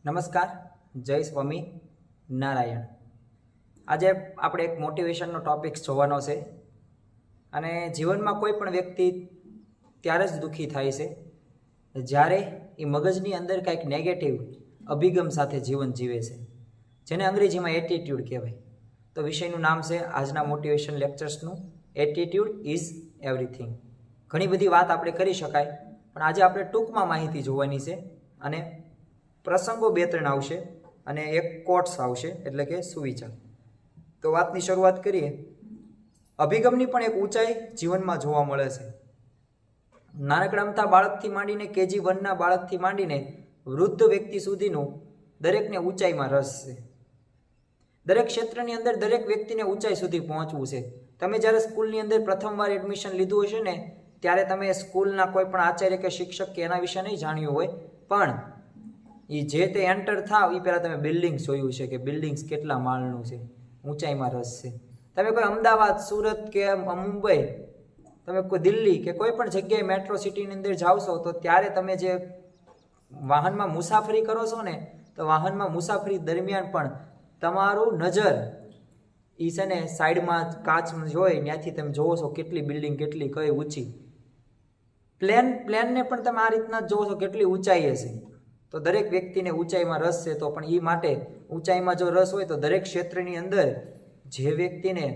નમસ્કાર, જય સ્વામી નારાયણ. આજે આપણે એક મોટિવેશનનો ટોપિક જોવાનો છે. અને જીવનમાં કોઈ પણ વ્યક્તિ ત્યારે જ દુઃખી થાય છે જ્યારે એ મગજની અંદર કંઈક નેગેટિવ અભિગમ સાથે જીવન જીવે છે, જેને અંગ્રેજીમાં એટીટ્યૂડ કહેવાય. તો વિષયનું નામ છે આજના મોટિવેશન લેક્ચર્સનું, એટીટ્યૂડ ઇઝ એવરીથિંગ. ઘણી બધી વાત આપણે કરી શકાય, પણ આજે આપણે ટૂંકમાં માહિતી જોવાની છે. અને પ્રસંગો 2-3 આવશે અને એક કોટ્સ આવશે, એટલે કે સુવિચાર. તો વાતની શરૂઆત કરીએ. અભિગમની પણ એક ઊંચાઈ જીવનમાં જોવા મળે છે. નાનકડા અમથા બાળકથી માંડીને KG1ના બાળકથી માંડીને વૃદ્ધ વ્યક્તિ સુધીનું દરેકને ઊંચાઈમાં રસ છે. દરેક ક્ષેત્રની અંદર દરેક વ્યક્તિને ઊંચાઈ સુધી પહોંચવું છે. તમે જ્યારે સ્કૂલની અંદર પ્રથમવાર એડમિશન લીધું હશે ને, ત્યારે તમે સ્કૂલના કોઈ પણ આચાર્ય કે શિક્ષક કે એના વિશે નહીં જાણ્યું હોય, પણ એ જે તે એન્ટર થાવ એ પહેલાં તમે બિલ્ડિંગ્સ જોયું છે કે બિલ્ડિંગ્સ કેટલા માળનું છે, ઊંચાઈમાં રસ છે. તમે કોઈ અમદાવાદ, સુરત કે મુંબઈ, તમે કોઈ દિલ્હી કે કોઈ પણ જગ્યાએ મેટ્રો સિટીની અંદર જાઓ છો, તો ત્યારે તમે જે વાહનમાં મુસાફરી કરો છો ને, તો વાહનમાં મુસાફરી દરમિયાન પણ તમારું નજર એ છે ને સાઈડમાં કાચ જોઈ, ત્યાંથી તમે જોવો છો કેટલી બિલ્ડિંગ, કેટલી કઈ ઊંચી. પ્લેનને પણ તમે આ રીતના જોવો છો કેટલી ઊંચાઈ હશે. તો દરેક વ્યક્તિને ઊંચાઈમાં રસ છે. તો પણ એ માટે ઊંચાઈમાં જો રસ હોય તો દરેક ક્ષેત્રની અંદર જે વ્યક્તિને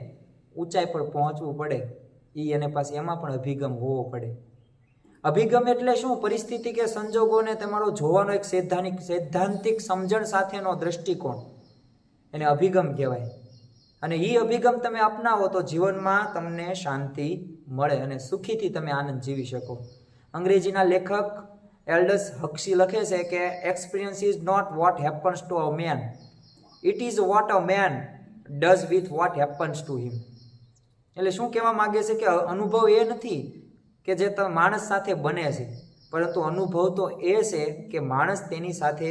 ઊંચાઈ પર પહોંચવું પડે એ એને પાસે એમાં પણ અભિગમ હોવો પડે. અભિગમ એટલે શું? પરિસ્થિતિ કે સંજોગોને તમારો જોવાનો એક સૈદ્ધાંતિક સમજણ સાથેનો દ્રષ્ટિકોણ, એને અભિગમ કહેવાય. અને એ અભિગમ તમે અપનાવો તો જીવનમાં તમને શાંતિ મળે અને સુખીથી તમે આનંદ જીવી શકો. અંગ્રેજીના લેખક એલ્ડસ હક્સી લખે છે કે experience is not what happens to a man, it is what a man does with what happens to him. એટલે શું કહેવા માગે છે કે અનુભવ એ નથી કે જે માણસ સાથે બને છે, પરંતુ અનુભવ તો એ છે કે માણસ તેની સાથે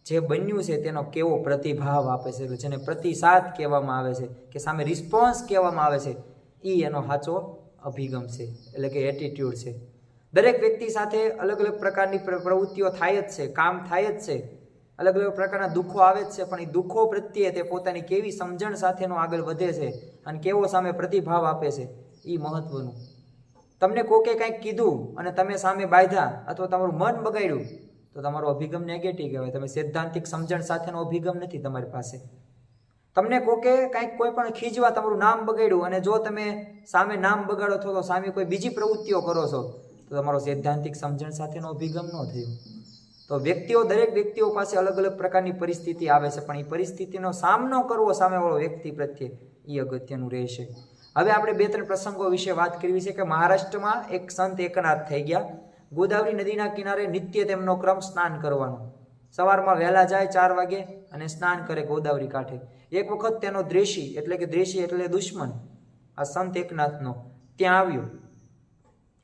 જે બન્યું છે તેનો કેવો પ્રતિભાવ આપે છે, જેને પ્રતિસાદ કહેવામાં આવે છે કે સામે રિસ્પોન્સ કહેવામાં આવે છે, એ એનો સાચો અભિગમ છે, એટલે કે એટીટ્યૂડ છે. દરેક વ્યક્તિ સાથે અલગ અલગ પ્રકારની પ્રવૃત્તિઓ થાય જ છે, કામ થાય જ છે, અલગ અલગ પ્રકારના દુઃખો આવે જ છે, પણ એ દુઃખો પ્રત્યે તે પોતાની કેવી સમજણ સાથેનો આગળ વધે છે અને કેવો સામે પ્રતિભાવ આપે છે, એ મહત્વનું. તમને કોકે કંઈક કીધું અને તમે સામે બાંધ્યા અથવા તમારું મન બગાડ્યું, તો તમારો અભિગમ નેગેટિવ કહેવાય. તમે સૈદ્ધાંતિક સમજણ સાથેનો અભિગમ નથી તમારી પાસે. તમને કોકે કંઈક કોઈ પણ ખીજવા તમારું નામ બગાડ્યું, અને જો તમે સામે નામ બગાડો છો તો સામે કોઈ બીજી પ્રવૃત્તિઓ કરો છો, તો તમારો સૈદ્ધાંતિક સમજણ સાથેનો અભિગમ ન થયો. તો દરેક વ્યક્તિઓ પાસે અલગ અલગ પ્રકારની પરિસ્થિતિ આવે છે, પણ એ પરિસ્થિતિનો સામનો કરવો સામેવાળો વ્યક્તિ પ્રત્યે એ અગત્યનું રહેશે. હવે આપણે 2-3 પ્રસંગો વિશે વાત કરવી છે. કે મહારાષ્ટ્રમાં એક સંત એકનાથ થઈ ગયા. ગોદાવરી નદીના કિનારે નિત્ય તેમનો ક્રમ સ્નાન કરવાનો. સવારમાં વહેલા જાય 4 વાગે અને સ્નાન કરે ગોદાવરી કાંઠે. એક વખત તેનો દ્વેષી એટલે દુશ્મન, આ સંત એકનાથનો ત્યાં આવ્યો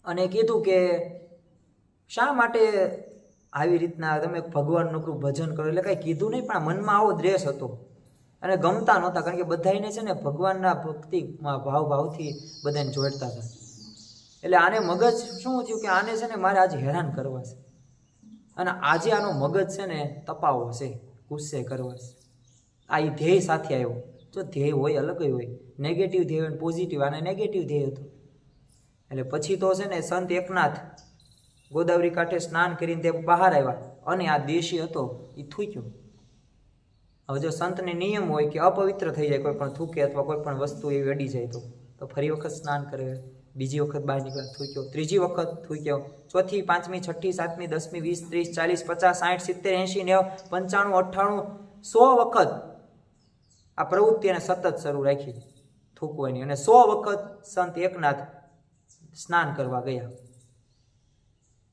અને કીધું કે શા માટે આવી રીતના તમે ભગવાનનું ભજન કરો. એટલે કાંઈ કીધું નહીં, પણ મનમાં આવો દ્વેષ હતો અને ગમતા નહોતા, કારણ કે બધાને છે ને ભગવાનના ભક્તિમાં ભાવથી બધાને જોડતા હતા. એટલે આને મગજ શું થયું કે આને છે ને મારે આજે હેરાન કરવા છે, અને આજે આનો મગજ છે ને તપાવો છે, ગુસ્સે કરવા છે. આ એ ધ્યેય સાથે આવ્યો. જો ધ્યેય હોય અલગ હોય, નેગેટિવ ધ્યેય હોય પોઝિટિવ, આને નેગેટિવ ધ્યેય હતું. એટલે પછી તો છે ને સંત એકનાથ ગોદાવરી કાંઠે સ્નાન કરીને તે બહાર આવ્યા અને આ દેશી હતો એ થૂક્યો. હવે જો સંતને નિયમ હોય કે અપવિત્ર થઈ જાય કોઈ પણ થૂકે અથવા કોઈ પણ વસ્તુ એવી અડી જાય તો ફરી વખત સ્નાન કરે, બીજી વખત બહાર નીકળ્યા થૂક્યો, ત્રીજી વખત થૂક્યો, ચોથી, પાંચમી, છઠ્ઠી, સાતમી, 10મી, 20, 30, 40, 50, 60, 70, 80, 90, 95, 100 વખત આ પ્રવૃત્તિ એને સતત શરૂ રાખી થૂકવાની. અને 100 વખત સંત એકનાથ સ્નાન કરવા ગયા.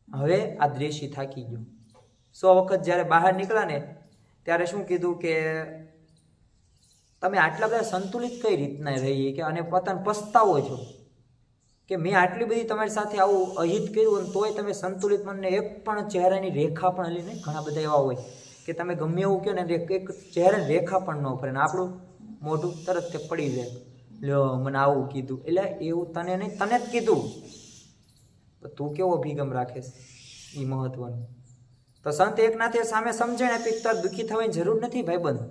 હવે આ દ્વેષી થાકી ગયો. 100 વખત જ્યારે બહાર નીકળ્યા ને ત્યારે શું કીધું કે તમે આટલા બધા સંતુલિત કઈ રીતના રહીએ કે અને પોતાને પસ્તાવો છો કે મેં આટલી બધી તમારી સાથે આવું અહિત કર્યું અને તોય તમે સંતુલિત મનને એક પણ ચહેરાની રેખા પણ હલી નહીં. ઘણા બધા એવા હોય કે તમે ગમે એવું કહો ને એક ચહેરાની રેખા પણ ન ફરે ને આપણું મોઢું તરત તે પડી જાય. લ્યો મને આવું કીધું, એટલે એવું તને નહીં, તને જ કીધું, તું કેવો અભિગમ રાખેશ એ મહત્વનું. તો સંત એકનાથે સામે સમજણ આપી, તાર દુઃખી થવાની જરૂર નથી ભાઈબંધ,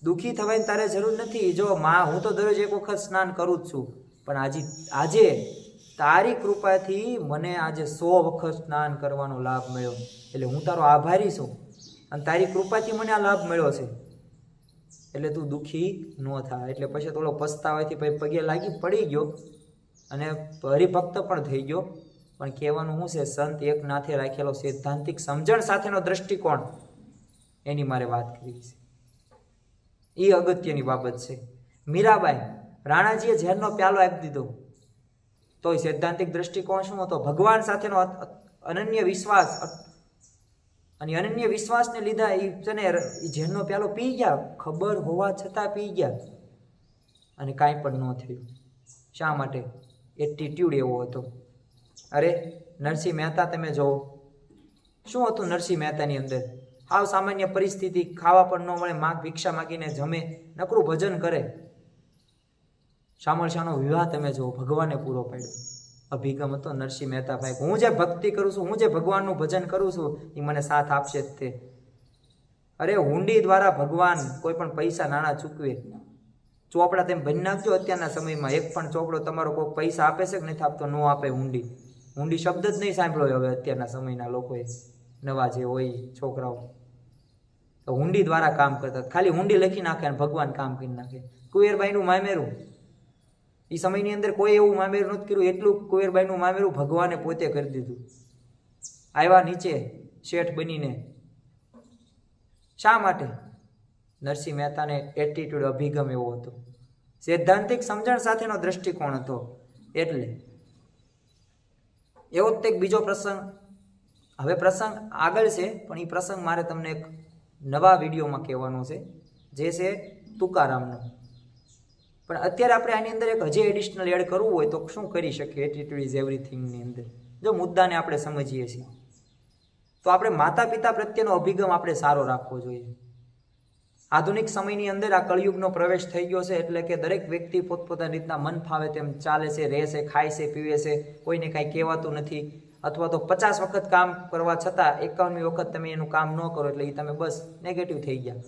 દુઃખી થવાની તારે જરૂર નથી. જો હું તો દરરોજ એક વખત સ્નાન કરું જ છું, પણ આજે તારી કૃપાથી મને આજે 100 વખત સ્નાન કરવાનો લાભ મળ્યો, એટલે હું તારો આભારી છું, અને તારી કૃપાથી મને આ લાભ મળ્યો છે, એટલે તું દુઃખી ન થાય. એટલે પછી થોડો પસ્તાવાથી ભાઈ પગે લાગી પડી ગયો અને હરિભક્ત પણ થઈ ગયો. પણ કહેવાનું શું છે, સંત એકનાથે રાખેલો સૈદ્ધાંતિક સમજણ સાથેનો દ્રષ્ટિકોણ, એની મારે વાત કરવી છે. એ અગત્યની બાબત છે. મીરાબાઈ, રાણાજીએ ઝેરનો પ્યાલો આપી દીધો, તો એ સૈદ્ધાંતિક દ્રષ્ટિકોણ શું હતો? ભગવાન સાથેનો અનન્ય વિશ્વાસ, અને અનન્ય વિશ્વાસને લીધા એ ઝેરનો પ્યાલો પી ગયા, ખબર હોવા છતાં પી ગયા, અને કાંઈ પણ ન થયું. શા માટે? એટીટ્યુડ એવો હતો. અરે નરસિંહ મહેતા તમે જુઓ, શું હતું નરસિંહ મહેતાની અંદર? હાવ સામાન્ય પરિસ્થિતિ, ખાવા પણ ન મળે, ભિક્ષા માગીને જમે, નકરું ભજન કરે. શામળ શાહનો વિવાહ તમે જુઓ, ભગવાને પૂરો પાડ્યો. અભિગમ હતો નરસિંહ મહેતા ભાઈ, હું જે ભક્તિ કરું છું, હું જે ભગવાનનું ભજન કરું છું, એ મને સાથ આપશે જ તે. અરે હુંડી દ્વારા ભગવાન કોઈ પણ પૈસા નાણાં ચૂકવે. ચોપડા તેમ ભરી નાખજો અત્યારના સમયમાં, એક પણ ચોપડો તમારો કોઈ પૈસા આપે છે કે નથી આપતો? ન આપે. હુંડી શબ્દ જ નહીં સાંભળ્યો હવે અત્યારના સમયના લોકોએ, નવા જે હોય છોકરાઓ. તો હુંડી દ્વારા કામ કરતા, ખાલી હુંડી લખી નાખે અને ભગવાન કામ કરી નાખે. કુવેરબાઈનું મામેરું, એ સમયની અંદર કોઈ એવું મામેરું નથી કર્યું, એટલું કુવેરબાઈનું મામેરું ભગવાને પોતે કરી દીધું. આવ્યા નીચે શેઠ બનીને. શા માટે? નરસિંહ મહેતાને એટીટ્યુડ, અભિગમ એવો હતો, સૈદ્ધાંતિક સમજણ સાથેનો દ્રષ્ટિકોણ હતો. એટલે એવો જ એક બીજો પ્રસંગ, હવે પ્રસંગ આગળ છે, પણ એ પ્રસંગ મારે તમને એક નવા વિડીયોમાં કહેવાનો છે, જે છે તુકારામનો. પણ અત્યારે આપણે આની અંદર એક હજી એડિશનલ એડ કરવું હોય તો શું કરી શકીએ? એટીટ્યુડ ઇઝ એવરીથિંગની અંદર જો મુદ્દાને આપણે સમજીએ છીએ, તો આપણે માતા પિતા પ્રત્યેનો અભિગમ આપણે સારો રાખવો જોઈએ. આધુનિક સમયની અંદર આ કળિયુગનો પ્રવેશ થઈ ગયો છે, એટલે કે દરેક વ્યક્તિ પોતપોતાની રીતના મન ફાવે તેમ ચાલે છે, રહે છે, ખાય છે, પીવે છે, કોઈને કાંઈ કહેવાતું નથી. અથવા તો 50 વખત કામ કરવા છતાં 51મી વખત તમે એનું કામ ન કરો એટલે એ તમે બસ નેગેટિવ થઈ ગયા.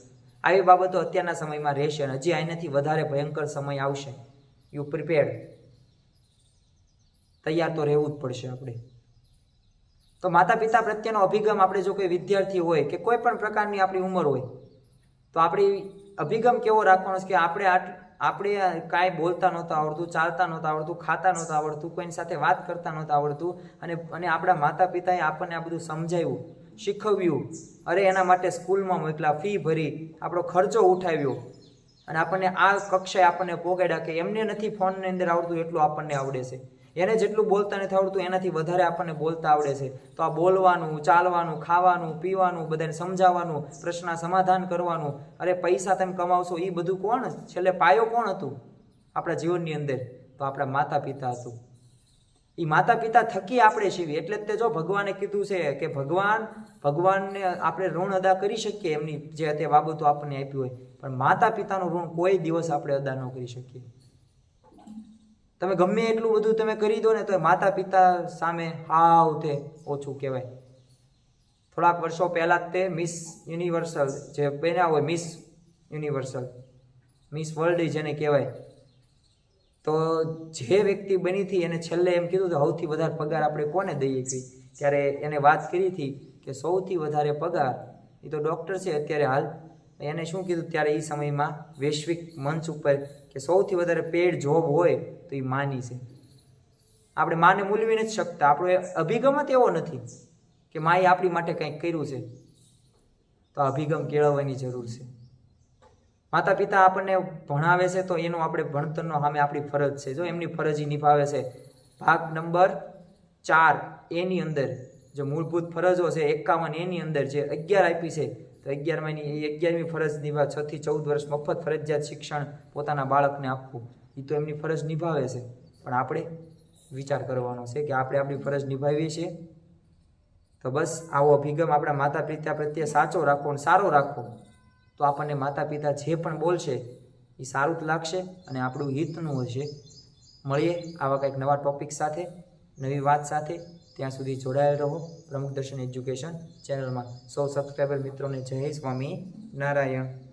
આવી બાબતો અત્યારના સમયમાં રહેશે, અને હજી આનાથી વધારે ભયંકર સમય આવશે. યુ પ્રિપેર્ડ, તૈયાર તો રહેવું જ પડશે આપણે. તો માતા પિતા પ્રત્યેનો અભિગમ, આપણે જો કોઈ વિદ્યાર્થી હોય કે કોઈ પણ પ્રકારની આપણી ઉંમર હોય, તો આપણી અભિગમ કેવો રાખવાનો છે કે આપણે કાંઈ બોલતા નહોતું આવડતું, ચાલતા નહોતું આવડતું, ખાતા નહોતું આવડતું, કોઈની સાથે વાત કરતા નહોતું આવડતું, અને આપણા માતા પિતાએ આપણને આ બધું સમજાવ્યું, શીખવ્યું. અરે એના માટે સ્કૂલમાં મોકલા, ફી ભરી, આપણો ખર્ચો ઉઠાવ્યો, અને આપણને આ કક્ષાએ આપણને પોગાડ્યા કે એમને નથી ફોનની અંદર આવડતું એટલું આપણને આવડે છે, એને જેટલું બોલતા નથી આવડતું એનાથી વધારે આપણને બોલતા આવડે છે. તો આ બોલવાનું, ચાલવાનું, ખાવાનું, પીવાનું, બધાને સમજાવવાનું, પ્રશ્નના સમાધાન કરવાનું, અરે પૈસા તમે કમાવશો, એ બધું કોણ છેલ્લે પાયો કોણ હતું આપણા જીવનની અંદર? તો આપણા માતા પિતા હતું. એ માતા પિતા થકી આપણે છીએ. એટલે જ તે જો ભગવાને કીધું છે કે ભગવાનને આપણે ઋણ અદા કરી શકીએ, એમની જે તે બાબતો આપણને આપી હોય, પણ માતા પિતાનું ઋણ કોઈ દિવસ આપણે અદા ન કરી શકીએ. તમે ગમે એટલું બધું તમે કરી દો ને તો માતા પિતા સામે હાવ તે ઓછું કહેવાય. થોડાક વર્ષો પહેલા જ તે મિસ યુનિવર્સલ જે બન્યા હોય, મિસ યુનિવર્સલ, મિસ વર્લ્ડ જેને કહેવાય, તો જે વ્યક્તિ બની હતી એને છેલ્લે એમ કીધું કે સૌથી વધારે પગાર આપણે કોને દઈએ છીએ? ત્યારે એને વાત કરી હતી કે સૌથી વધારે પગાર એ તો ડૉક્ટર છે અત્યારે હાલ, એને શું કીધું ત્યારે એ સમયમાં વૈશ્વિક મંચ ઉપર કે સૌથી વધારે પેડ જોબ હોય તો એ માની છે. આપણે માને મૂલવી નથી શકતા. આપણો અભિગમ જ એવો નથી કે માએ આપણી માટે કંઈક કર્યું છે. તો અભિગમ કેળવવાની જરૂર છે. માતા પિતા આપણને ભણાવે છે તો એનો આપણે ભણતરનો સામે આપણી ફરજ છે. જો એમની ફરજ નિભાવે છે. ભાગ નંબર 4 એની અંદર જે મૂળભૂત ફરજો છે 51 એની અંદર જે 11 આપી છે, તો 11મી ફરજ નિભાવે. 6 થી 14 વર્ષ મફત ફરજિયાત શિક્ષણ પોતાના બાળકને આપવું, એ તો એમની ફરજ નિભાવે છે. પણ આપણે વિચાર કરવાનો છે કે આપણે આપણી ફરજ નિભાવીએ છીએ. તો બસ આવો અભિગમ આપણા માતા પિતા પ્રત્યે સાચો રાખવો અને સારો રાખવો, તો આપણને માતા પિતા જે પણ બોલશે એ સારું જ લાગશે અને આપણું હિતનું હશે. મળીએ આવા કંઈક નવા ટૉપિક સાથે, નવી વાત સાથે. ત્યાં સુધી જોડાયેલ રહો પ્રમુખ દર્શન એજ્યુકેશન ચેનલમાં. સૌ સબસ્ક્રાઈબર મિત્રોને જય સ્વામી નારાયણ.